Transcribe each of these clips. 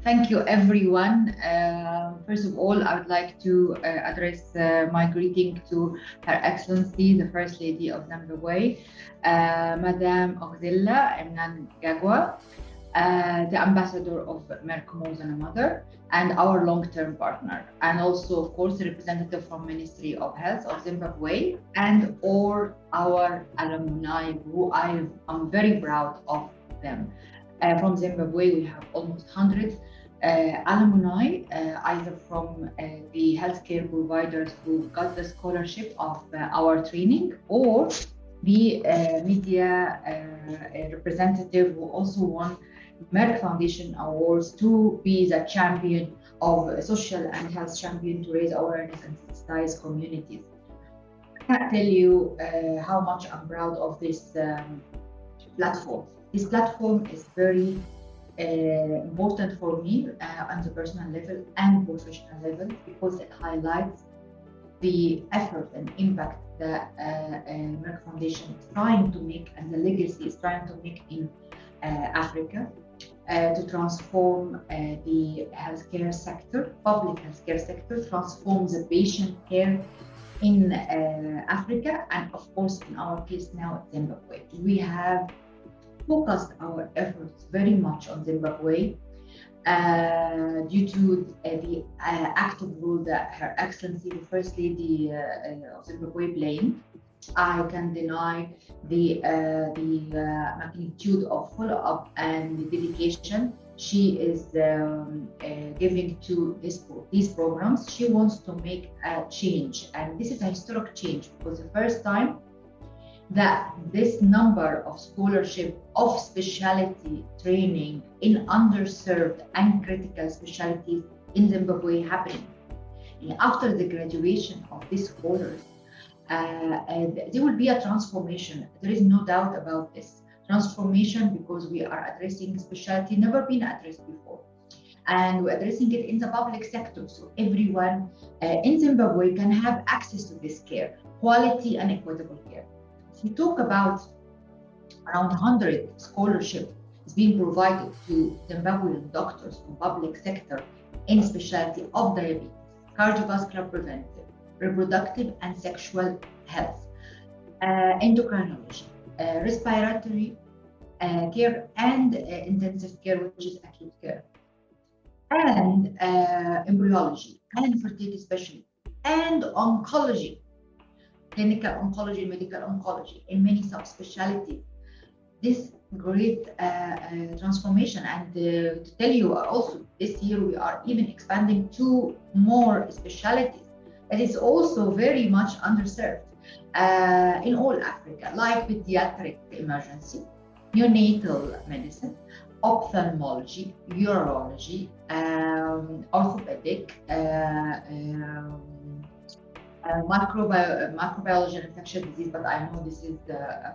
Thank you, everyone. First of all, I would like to address my greeting to Her Excellency, the First Lady of Zimbabwe, Madame Auxilla Mnangagwa, the Ambassador of Merck Foundation, and our long-term partner, and also, of course, the representative from Ministry of Health of Zimbabwe, and all our alumni who I'm very proud of them. From Zimbabwe, we have almost 100 alumni, either from the healthcare providers who got the scholarship of our training, or the media representative who also won Merck Foundation awards to be the champion of social and health champion to raise awareness and sensitize communities. I can't tell you how much I'm proud of this platform. This platform is very important for me on the personal level and professional level, because it highlights the effort and impact that Merck Foundation is trying to make, and the legacy is trying to make in Africa to transform the healthcare sector, public healthcare sector, transform the patient care in Africa, and of course, in our case now, Zimbabwe. We have focused our efforts very much on Zimbabwe due to the active role that Her Excellency, the First Lady of Zimbabwe, playing. I can deny the magnitude of follow-up and dedication she is giving to these programs. She wants to make a change, and this is a historic change, because the first time that this number of scholarship of specialty training in underserved and critical specialties in Zimbabwe happening. And after the graduation of these scholars, there will be a transformation. There is no doubt about this transformation, because we are addressing specialty never been addressed before, and we're addressing it in the public sector, so everyone in Zimbabwe can have access to this care, quality and equitable care. We talk about around 100 scholarships is being provided to Zimbabwean doctors from public sector in specialty of diabetes, cardiovascular preventive, reproductive and sexual health, endocrinology, respiratory care, and intensive care, which is acute care, and embryology, and infertility specialty, and oncology, clinical oncology, medical oncology, in many subspecialties. This great transformation, and to tell you also, this year we are even expanding to more specialties that is also very much underserved in all Africa, like pediatric emergency, neonatal medicine, ophthalmology, urology, orthopedic, microbiology and infectious disease, but I know this is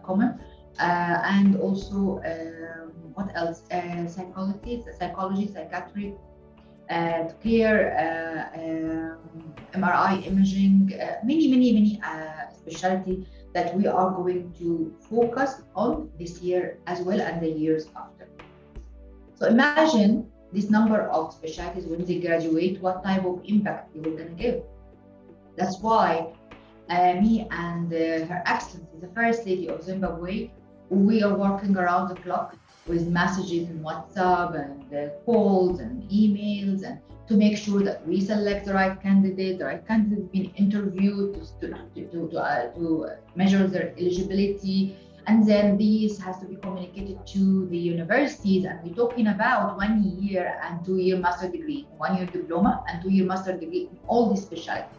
common, and also what else? Psychology, psychiatry, care, MRI imaging, many specialty that we are going to focus on this year as well, and the years after. So imagine this number of specialties when they graduate, what type of impact they will gonna give. That's why me and Her Excellency, the First Lady of Zimbabwe, we are working around the clock with messages in WhatsApp and calls and emails, and to make sure that we select the right candidate being interviewed to measure their eligibility, and then this has to be communicated to the universities. And we're talking about 1 year and 2 year master degree, 1 year diploma and 2 year master degree in all these specialties.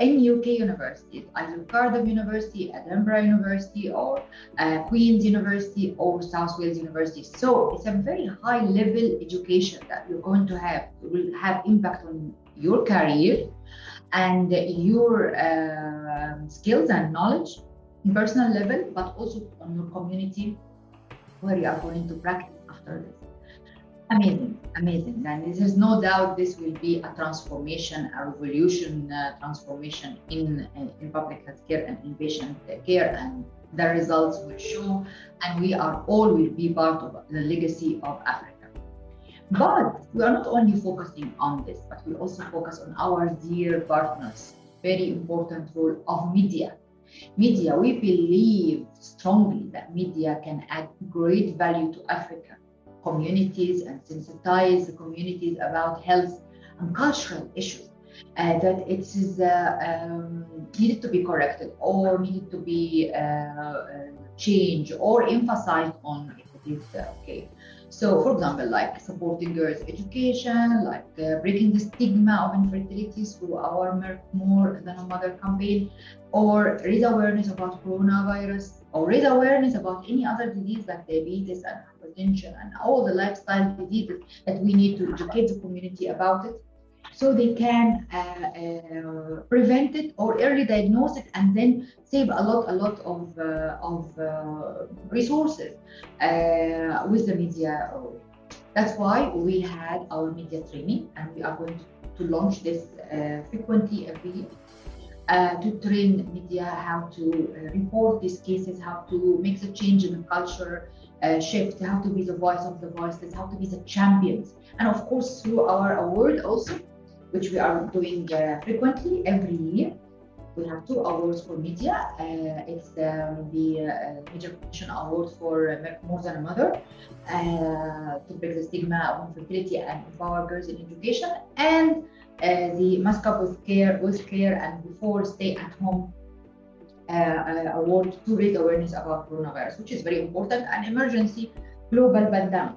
In UK universities, either Cardiff University, Edinburgh University, or Queen's University, or South Wales University. So it's a very high level education that you're going to have. It will have impact on your career and your skills and knowledge in personal level, but also on your community where you are going to practice after this. Amazing. And there's no doubt this will be a transformation, a revolution transformation in public healthcare and in patient care, and the results will show, and we are all will be part of the legacy of Africa. But we are not only focusing on this, but we also focus on our dear partners. Very important role of media. Media, we believe strongly that media can add great value to Africa communities and sensitize the communities about health and cultural issues. That it is needed to be corrected or needed to be changed or emphasized on if it is okay. So, for example, like supporting girls' education, like breaking the stigma of infertility through our Merck More Than a Mother campaign, or raise awareness about coronavirus, or raise awareness about any other disease like diabetes and hypertension and all the lifestyle diseases that we need to educate the community about it so they can prevent it or early diagnose it and then save a lot of resources with the media. That's why we had our media training, and we are going to launch this frequently every year to train media how to report these cases, how to make the change in the culture shift, how to be the voice of the voiceless, how to be the champions, and of course through our award also, which we are doing frequently every year. We have 2 awards for media. It's the Major Commission Award for More Than a Mother to break the stigma of infertility and empower girls in education, and the Mask Up with Care and Before Stay at Home award to raise awareness about coronavirus, which is very important, an emergency global pandemic.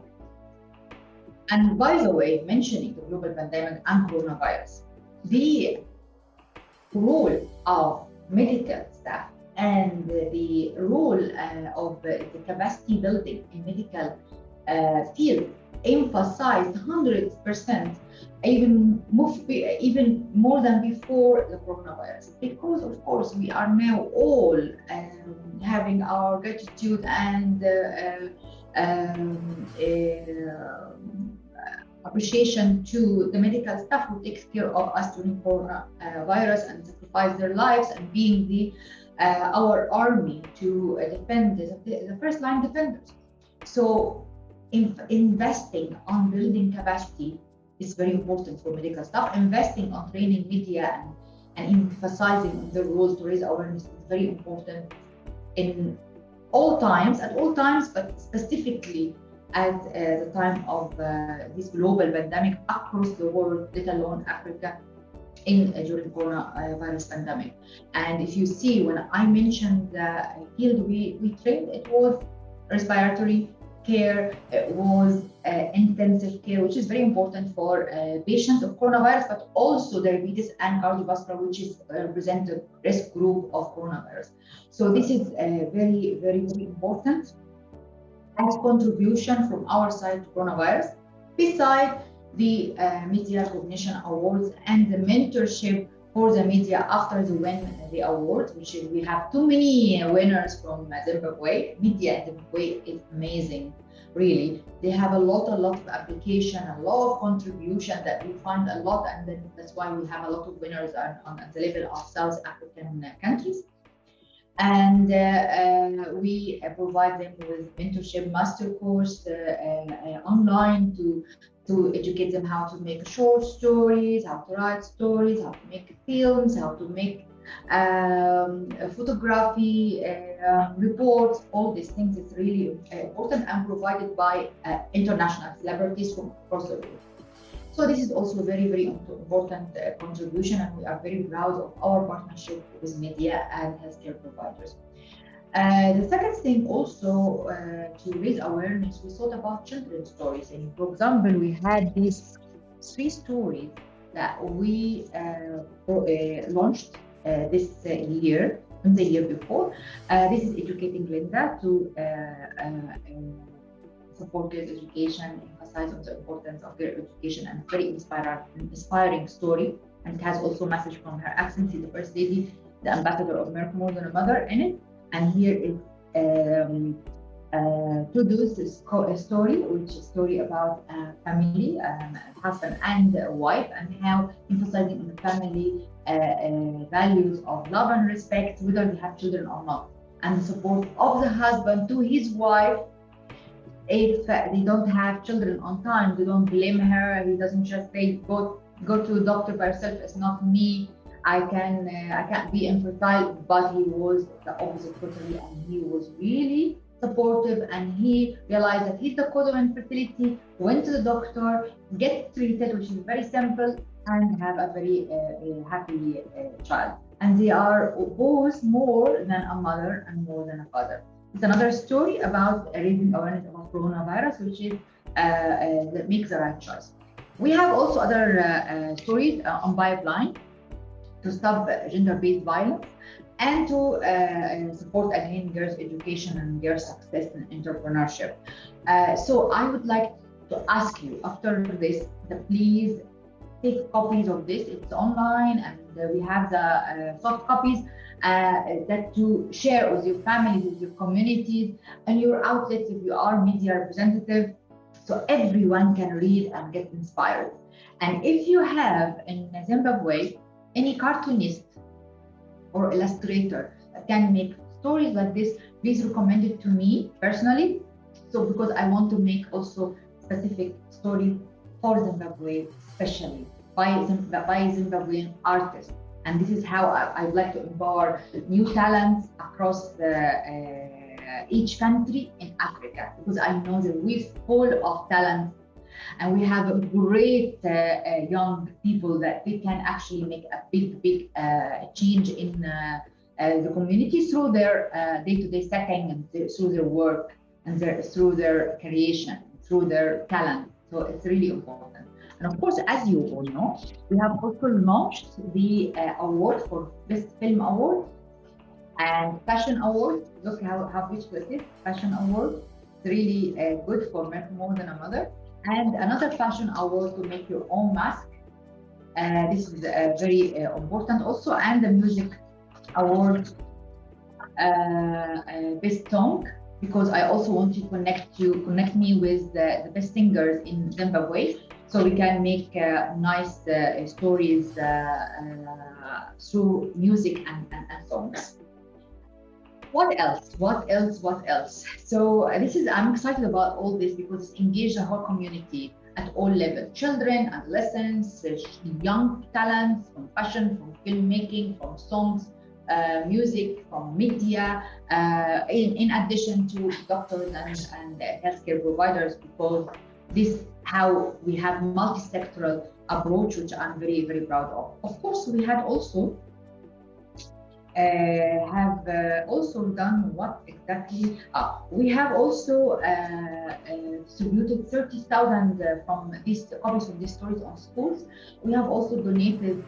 And by the way, mentioning the global pandemic and coronavirus, the role of medical staff and the role of the capacity building in medical field emphasized 100%, even more than before the coronavirus, because of course we are now all having our gratitude and appreciation to the medical staff who takes care of us during coronavirus and sacrifice their lives and being the our army to defend the first line defenders. So investing on building capacity is very important for medical staff. Investing on training media and emphasizing the role to raise awareness is very important in all times, at all times, but specifically at the time of this global pandemic across the world, let alone Africa, during coronavirus pandemic. And if you see, when I mentioned the field we trained, it was respiratory care, it was intensive care, which is very important for patients of coronavirus, but also diabetes and cardiovascular, which is represented risk group of coronavirus. So this is very, very, very important as contribution from our side to coronavirus, beside the Media Recognition Awards and the mentorship for the media after the win the award, which is, we have too many winners from Zimbabwe. Media in Zimbabwe is amazing, really. They have a lot of application, a lot of contribution that we find a lot, and then that's why we have a lot of winners on the level of South African countries. And we provide them with mentorship master course online to educate them how to make short stories, how to write stories, how to make films, how to make photography, reports. All these things is really important and provided by international celebrities from across the world. So this is also very, very important contribution, and we are very proud of our partnership with media and healthcare providers. The second thing also to raise awareness, we thought about children's stories. And for example, we had these 3 stories that we launched this year and the year before. This is Educating Linda to support girls' education, emphasize on the importance of girl education, and very inspiring story. And it has also a message from her Excellency, the First Lady, the Ambassador of Merck More Than a Mother in it. And here is Tudu's a story, which is a story about a family, husband and wife, and how emphasizing on the family values of love and respect, whether they have children or not, and the support of the husband to his wife If they don't have children on time, they don't blame her. He doesn't just say go to a doctor by yourself. It's not me. I can't be infertile. But he was the opposite totally, and he was really supportive. And he realized that he's the cause of infertility. Went to the doctor, get treated, which is very simple, and have a very happy child. And they are both more than a mother and more than a father. It's another story about raising awareness about coronavirus, which is that makes the right choice. We have also other stories on Pipeline to stop gender-based violence and to support again girls' education and their success in entrepreneurship. So I would like to ask you after this, please take copies of this. It's online, and we have the soft copies that to share with your families, with your communities, and your outlets if you are media representative, so everyone can read and get inspired. And if you have in Zimbabwe any cartoonist or illustrator that can make stories like this, please recommend it to me personally. So because I want to make also specific stories for Zimbabwe, especially by Zimbabwean artists. And this is how I'd like to empower new talents across each country in Africa, because I know that we're full of talent and we have great young people that they can actually make a big change in the community through their day-to-day setting and through their work and through their creation, through their talent. So it's really important. And of course, as you all know, we have also launched the award for Best Film Award and Fashion Award. Look how beautiful it is, Fashion Award. It's really good for more than a mother. And another fashion award to make your own mask. This is very important also. And the music award, Best Song, because I also want to connect me with the best singers in Zimbabwe, so we can make nice stories through music and songs. What else? So I'm excited about all this because it's engaged the whole community at all levels: children, adolescents, young talents, from fashion, from filmmaking, from songs, music, from media, in addition to doctors and healthcare providers, because this how we have multi-sectoral approach, which I'm very, very proud of. Of course, we had also done what exactly? We have also distributed 30,000 from these copies of these stories on schools. We have also donated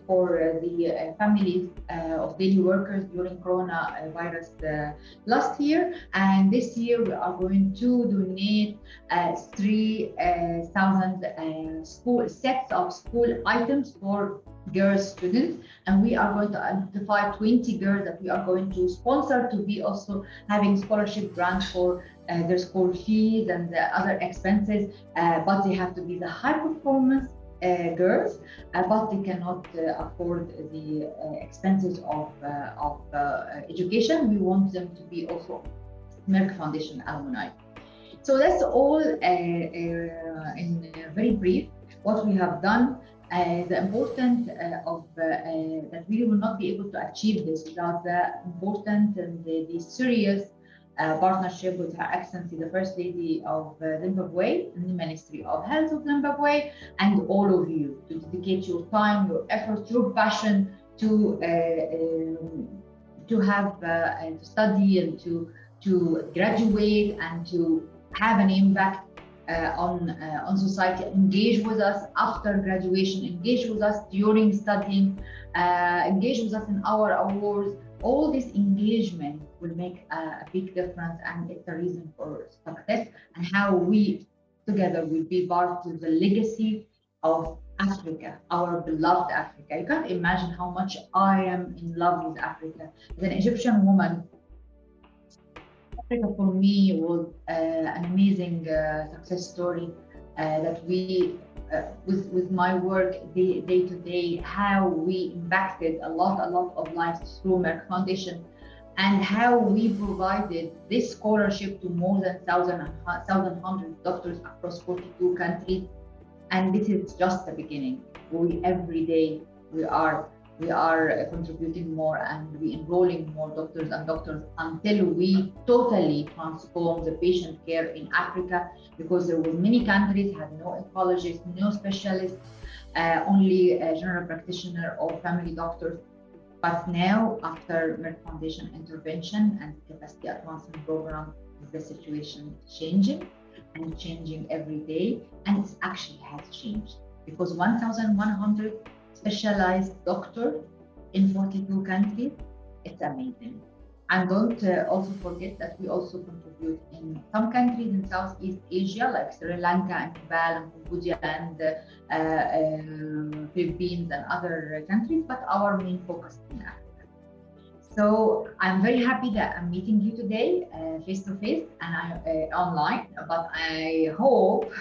for the families of daily workers during coronavirus last year, and this year we are going to donate 3,000 school sets of school items for girls students, and we are going to identify 20 girls that we are going to sponsor to be also having scholarship grants for their school fees and the other expenses, but they have to be the high performance girls, but they cannot afford the expenses of education. We want them to be also Merck Foundation alumni. So that's all in very brief what we have done. The importance of that we will not be able to achieve this without the important and the serious partnership with Her Excellency, the First Lady of Zimbabwe, and the Ministry of Health of Zimbabwe, and all of you to dedicate your time, your efforts, your passion to have and to study and to graduate and to have an impact on society. Engage with us after graduation, engage with us during studying, engage with us in our awards. All this engagement will make a big difference, and it's a reason for success, and how we together will be part of the legacy of Africa, our beloved Africa. You can't imagine how much I am in love with Africa. As an Egyptian woman, Africa for me was an amazing success story that we, with my work day to day, how we impacted a lot of lives through Merck Foundation. and how we provided this scholarship to more than 1,100 doctors across 42 countries. And this is just the beginning. Every day we are contributing more, and we enrolling more doctors until we totally transform the patient care in Africa, because there were many countries had no oncologists, no specialists, only a general practitioner or family doctors. But now, after Merck Foundation intervention and capacity advancement program, the situation is changing and changing every day, and it actually has changed, because 1,100 specialized doctors in 42 countries, it's amazing. And don't also forget that we also contribute in some countries in Southeast Asia, like Sri Lanka and Nepal and Cambodia and Philippines and other countries, but our main focus is in Africa. So I'm very happy that I'm meeting you today face to face and online, but I hope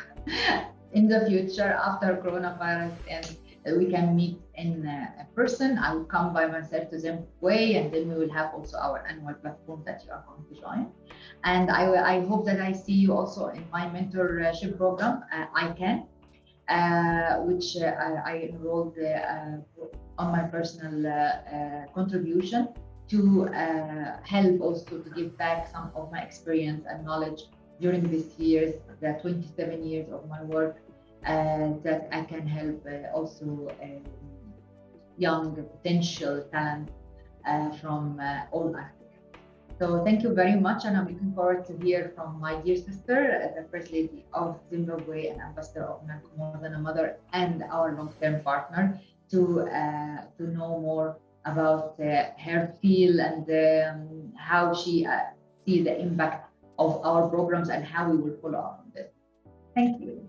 in the future, after coronavirus, and we can meet in person. I will come by myself to Zimbabwe, and then we will have also our annual platform that you are going to join. And I hope that I see you also in my mentorship program, ICANN, which I enrolled on my personal contribution to help also to give back some of my experience and knowledge during these years, the 27 years of my work, that I can help also young potential talent from all Africa. So thank you very much, and I'm looking forward to hear from my dear sister, the First Lady of Zimbabwe and Ambassador of Merck More Than a Mother, and our long-term partner, to know more about her feel and how she sees the impact of our programs and how we will follow up on this. Thank you.